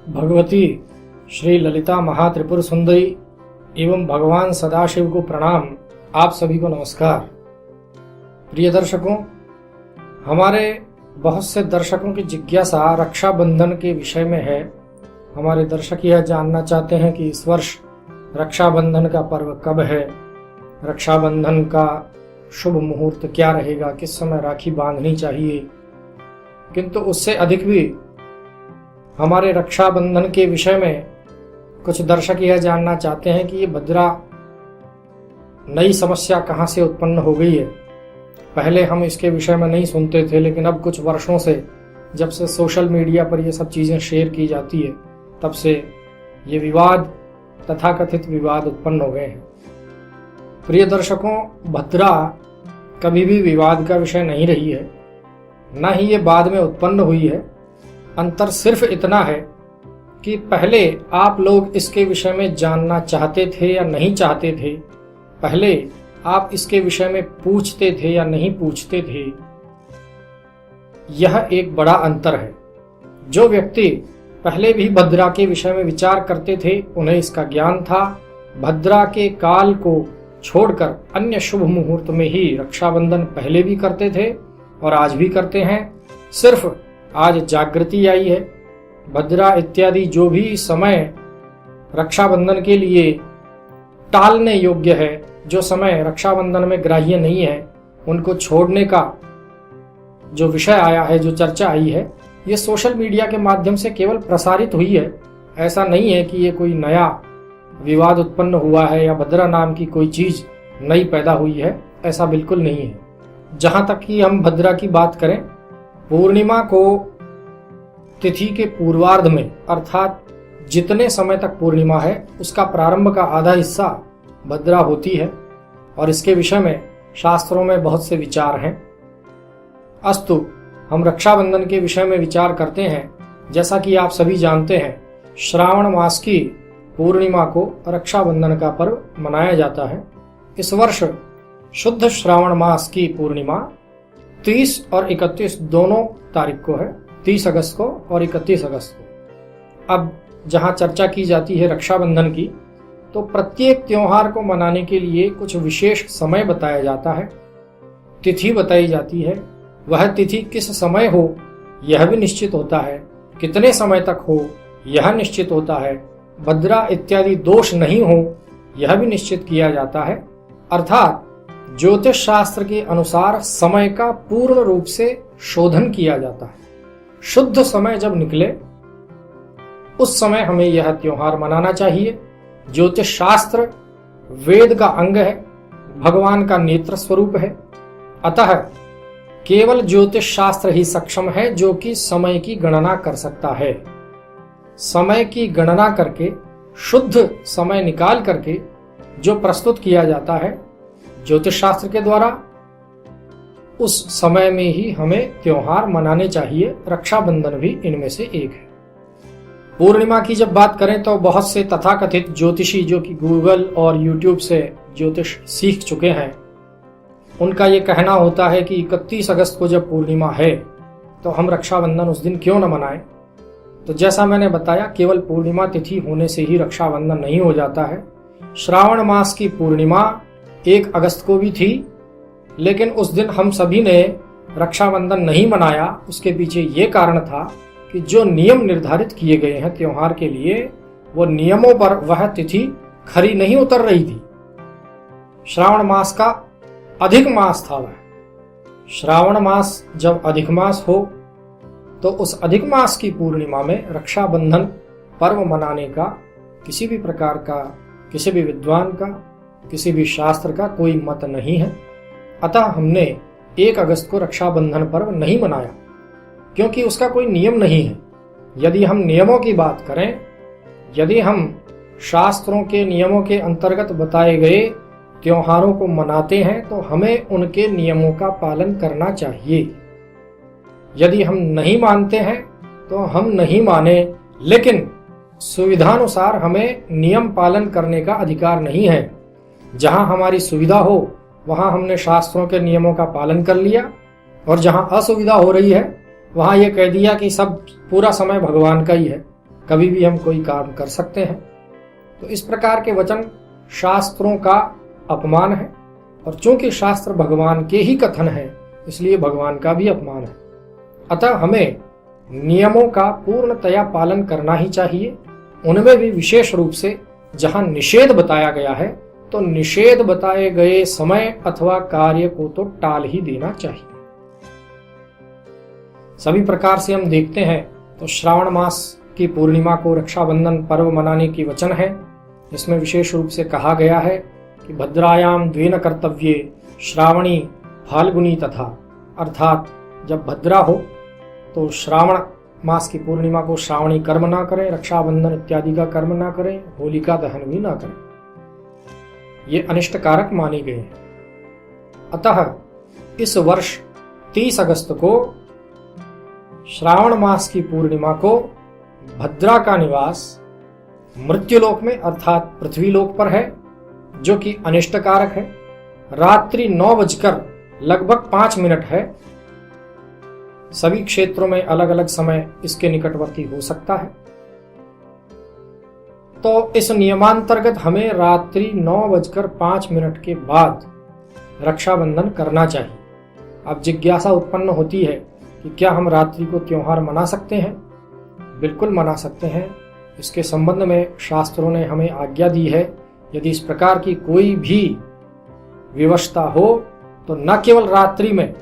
भगवती श्री ललिता महात्रिपुर सुंदरी एवं भगवान सदाशिव को प्रणाम। आप सभी को नमस्कार। प्रिय दर्शकों, हमारे बहुत से दर्शकों की जिज्ञासा रक्षाबंधन के विषय में है। हमारे दर्शक यह जानना चाहते हैं कि इस वर्ष रक्षाबंधन का पर्व कब है, रक्षाबंधन का शुभ मुहूर्त क्या रहेगा, किस समय राखी बांधनी चाहिए। किंतु उससे अधिक भी हमारे रक्षाबंधन के विषय में कुछ दर्शक यह जानना चाहते हैं कि ये भद्रा नई समस्या कहाँ से उत्पन्न हो गई है। पहले हम इसके विषय में नहीं सुनते थे, लेकिन अब कुछ वर्षों से जब से सोशल मीडिया पर ये सब चीज़ें शेयर की जाती है, तब से ये विवाद, तथाकथित विवाद उत्पन्न हो गए हैं। प्रिय दर्शकों, भद्रा कभी भी विवाद का विषय नहीं रही है, न ही ये बाद में उत्पन्न हुई है। अंतर सिर्फ इतना है कि पहले आप लोग इसके विषय में जानना चाहते थे या नहीं चाहते थे, पहले आप इसके विषय में पूछते थे या नहीं पूछते थे। यह एक बड़ा अंतर है। जो व्यक्ति पहले भी भद्रा के विषय में विचार करते थे, उन्हें इसका ज्ञान था। भद्रा के काल को छोड़कर अन्य शुभ मुहूर्त में ही रक्षाबंधन पहले भी करते थे और आज भी करते हैं। सिर्फ आज जागृति आई है। भद्रा इत्यादि जो भी समय रक्षाबंधन के लिए टालने योग्य है, जो समय रक्षाबंधन में ग्राह्य नहीं है, उनको छोड़ने का जो विषय आया है, जो चर्चा आई है, ये सोशल मीडिया के माध्यम से केवल प्रसारित हुई है। ऐसा नहीं है कि ये कोई नया विवाद उत्पन्न हुआ है या भद्रा नाम की कोई चीज नई पैदा हुई है, ऐसा बिल्कुल नहीं है। जहां तक कि हम भद्रा की बात करें, पूर्णिमा को तिथि के पूर्वार्ध में, अर्थात जितने समय तक पूर्णिमा है उसका प्रारंभ का आधा हिस्सा भद्रा होती है और इसके विषय में शास्त्रों में बहुत से विचार हैं। अस्तु, हम रक्षाबंधन के विषय में विचार करते हैं। जैसा कि आप सभी जानते हैं, श्रावण मास की पूर्णिमा को रक्षाबंधन का पर्व मनाया जाता है। इस वर्ष शुद्ध श्रावण मास की पूर्णिमा 30 और 31 दोनों तारीख को है, 30 अगस्त को और 31 अगस्त को। अब जहां चर्चा की जाती है रक्षाबंधन की, तो प्रत्येक त्योहार को मनाने के लिए कुछ विशेष समय बताया जाता है, तिथि बताई जाती है। वह तिथि किस समय हो यह भी निश्चित होता है, कितने समय तक हो यह निश्चित होता है, भद्रा इत्यादि दोष नहीं हो यह भी निश्चित किया जाता है। अर्थात ज्योतिष शास्त्र के अनुसार समय का पूर्ण रूप से शोधन किया जाता है। शुद्ध समय जब निकले उस समय हमें यह त्योहार मनाना चाहिए। ज्योतिष शास्त्र वेद का अंग है, भगवान का नेत्र स्वरूप है। अतः केवल ज्योतिष शास्त्र ही सक्षम है जो कि समय की गणना कर सकता है। समय की गणना करके, शुद्ध समय निकाल करके जो प्रस्तुत किया जाता है ज्योतिष शास्त्र के द्वारा, उस समय में ही हमें त्योहार मनाने चाहिए। रक्षाबंधन भी इनमें से एक है। पूर्णिमा की जब बात करें तो बहुत से तथाकथित ज्योतिषी जो कि गूगल और यूट्यूब से ज्योतिष सीख चुके हैं, उनका ये कहना होता है कि 31 अगस्त को जब पूर्णिमा है तो हम रक्षाबंधन उस दिन क्यों न मनाएं। तो जैसा मैंने बताया, केवल पूर्णिमा तिथि होने से ही रक्षाबंधन नहीं हो जाता है। श्रावण मास की पूर्णिमा 1 अगस्त को भी थी, लेकिन उस दिन हम सभी ने रक्षाबंधन नहीं मनाया। उसके पीछे ये कारण था कि जो नियम निर्धारित किए गए हैं त्योहार के लिए, वो नियमों पर वह तिथि खरी नहीं उतर रही थी। श्रावण मास का अधिक मास था वह। श्रावण मास जब अधिक मास हो तो उस अधिक मास की पूर्णिमा में रक्षाबंधन पर्व मनाने का किसी भी प्रकार का, किसी भी विद्वान का, किसी भी शास्त्र का कोई मत नहीं है। अतः हमने 1 अगस्त को रक्षाबंधन पर्व नहीं मनाया, क्योंकि उसका कोई नियम नहीं है। यदि हम नियमों की बात करें, यदि हम शास्त्रों के नियमों के अंतर्गत बताए गए त्योहारों को मनाते हैं तो हमें उनके नियमों का पालन करना चाहिए। यदि हम नहीं मानते हैं तो हम नहीं माने, लेकिन सुविधानुसार हमें नियम पालन करने का अधिकार नहीं है। जहां हमारी सुविधा हो वहां हमने शास्त्रों के नियमों का पालन कर लिया, और जहां असुविधा हो रही है वहां ये कह दिया कि सब पूरा समय भगवान का ही है। कभी भी हम कोई काम कर सकते हैं। तो इस प्रकार के वचन शास्त्रों का अपमान है, और चूंकि शास्त्र भगवान के ही कथन है इसलिए भगवान का भी अपमान है। अतः हमें नियमों का पूर्णतया पालन करना ही चाहिए। उनमें भी विशेष रूप से जहां निषेध बताया गया है तो निषेध बताए गए समय अथवा कार्य को तो टाल ही देना चाहिए। सभी प्रकार से हम देखते हैं तो श्रावण मास की पूर्णिमा को रक्षाबंधन पर्व मनाने की वचन है। इसमें विशेष रूप से कहा गया है कि भद्रायाम द्वेन कर्तव्ये श्रावणी फाल्गुनी तथा, अर्थात जब भद्रा हो तो श्रावण मास की पूर्णिमा को श्रावणी कर्म ना करें, रक्षाबंधन इत्यादि का कर्म ना करें, होलिका दहन भी ना करें, ये अनिष्ट कारक माने गए हैं। अतः इस वर्ष 30 अगस्त को श्रावण मास की पूर्णिमा को भद्रा का निवास मृत्युलोक में अर्थात पृथ्वीलोक पर है, जो कि अनिष्ट कारक है। रात्रि 9:05 है। सभी क्षेत्रों में अलग अलग समय इसके निकटवर्ती हो सकता है। तो इस नियमांतर्गत हमें रात्रि 9:05 के बाद रक्षाबंधन करना चाहिए। अब जिज्ञासा उत्पन्न होती है कि क्या हम रात्रि को त्योहार मना सकते हैं? बिल्कुल मना सकते हैं। इसके संबंध में शास्त्रों ने हमें आज्ञा दी है। यदि इस प्रकार की कोई भी विवशता हो तो न केवल रात्रि में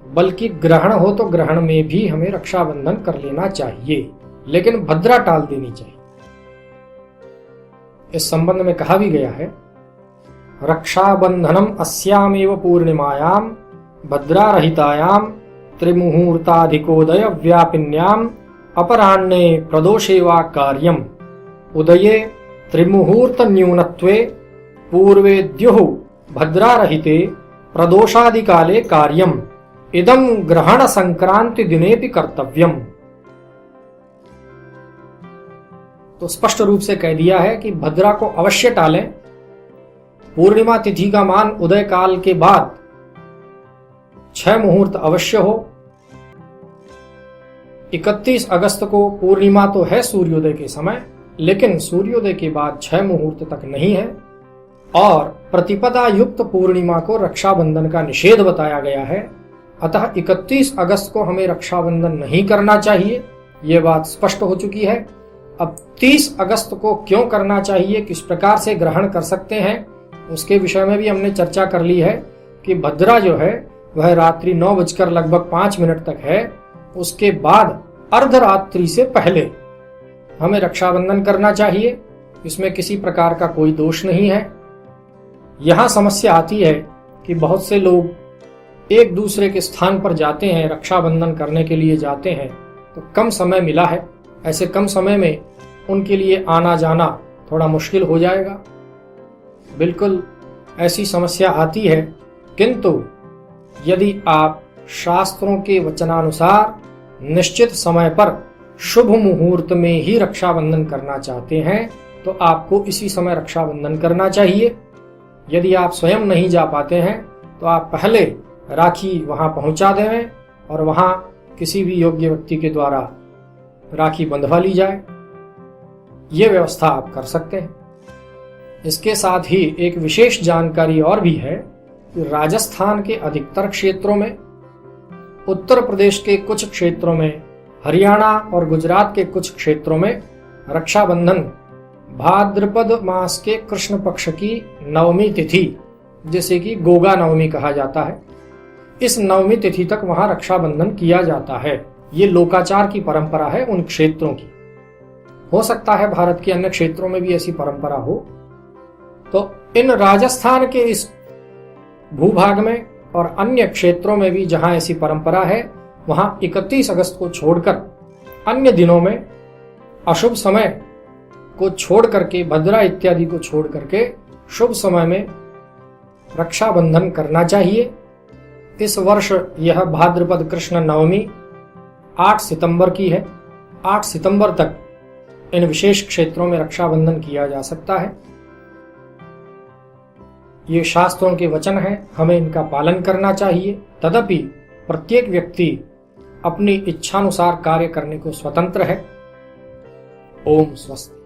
बल्कि ग्रहण हो तो ग्रहण में भी हमें रक्षाबंधन कर लेना चाहिए, लेकिन भद्रा टाल देनी चाहिए। इस संबंध में कहा भी गया है, रक्षाबंधनम अस्यामेव पूर्णिमायाम भद्रारहितायाम त्रिमुहूर्ताधिकोदय व्यापिन्याम अपराह्ने प्रदोषे वा कार्यम उदये त्रिमुहूर्त न्यूनत्वे पूर्वे द्युः भद्रारहिते प्रदोषादिकाले कार्यम इदं ग्रहण संक्रांति दिनेपि कर्तव्यम। तो स्पष्ट रूप से कह दिया है कि भद्रा को अवश्य टालें। पूर्णिमा तिथि का मान उदय काल के बाद 6 मुहूर्त अवश्य हो। 31 अगस्त को पूर्णिमा तो है सूर्योदय के समय, लेकिन सूर्योदय के बाद 6 मुहूर्त तक नहीं है। और प्रतिपदा युक्त पूर्णिमा को रक्षाबंधन का निषेध बताया गया है। अतः 31 अगस्त को हमें रक्षाबंधन नहीं करना चाहिए, यह बात स्पष्ट हो चुकी है। अब 30 अगस्त को क्यों करना चाहिए, किस प्रकार से ग्रहण कर सकते हैं, उसके विषय में भी हमने चर्चा कर ली है कि भद्रा जो है वह रात्रि 9:05 तक है। उसके बाद अर्धरात्रि से पहले हमें रक्षाबंधन करना चाहिए। इसमें किसी प्रकार का कोई दोष नहीं है। यहां समस्या आती है कि बहुत से लोग एक दूसरे के स्थान पर जाते हैं, रक्षाबंधन करने के लिए जाते हैं, तो कम समय मिला है। ऐसे कम समय में उनके लिए आना जाना थोड़ा मुश्किल हो जाएगा। बिल्कुल ऐसी समस्या आती है, किंतु यदि आप शास्त्रों के वचनानुसार निश्चित समय पर शुभ मुहूर्त में ही रक्षाबंधन करना चाहते हैं तो आपको इसी समय रक्षाबंधन करना चाहिए। यदि आप स्वयं नहीं जा पाते हैं तो आप पहले राखी वहां पहुंचा दें और वहां किसी भी योग्य व्यक्ति के द्वारा राखी बंधवा ली जाए। ये व्यवस्था आप कर सकते हैं। इसके साथ ही एक विशेष जानकारी और भी है कि राजस्थान के अधिकतर क्षेत्रों में, उत्तर प्रदेश के कुछ क्षेत्रों में, हरियाणा और गुजरात के कुछ क्षेत्रों में रक्षाबंधन भाद्रपद मास के कृष्ण पक्ष की नवमी तिथि, जिसे कि गोगा नवमी कहा जाता है, इस नवमी तिथि तक वहां रक्षाबंधन किया जाता है। ये लोकाचार की परंपरा है उन क्षेत्रों की। हो सकता है भारत के अन्य क्षेत्रों में भी ऐसी परंपरा हो। तो इन राजस्थान के इस भूभाग में और अन्य क्षेत्रों में भी जहां ऐसी परंपरा है, वहां 31 अगस्त को छोड़कर अन्य दिनों में अशुभ समय को छोड़ करके, भद्रा इत्यादि को छोड़ करके शुभ समय में रक्षाबंधन करना चाहिए। इस वर्ष यह भाद्रपद कृष्ण नवमी 8 सितंबर की है। 8 सितंबर तक इन विशेष क्षेत्रों में रक्षाबंधन किया जा सकता है। ये शास्त्रों के वचन हैं, हमें इनका पालन करना चाहिए। तदपि प्रत्येक व्यक्ति अपनी इच्छानुसार कार्य करने को स्वतंत्र है। ओम स्वस्ति।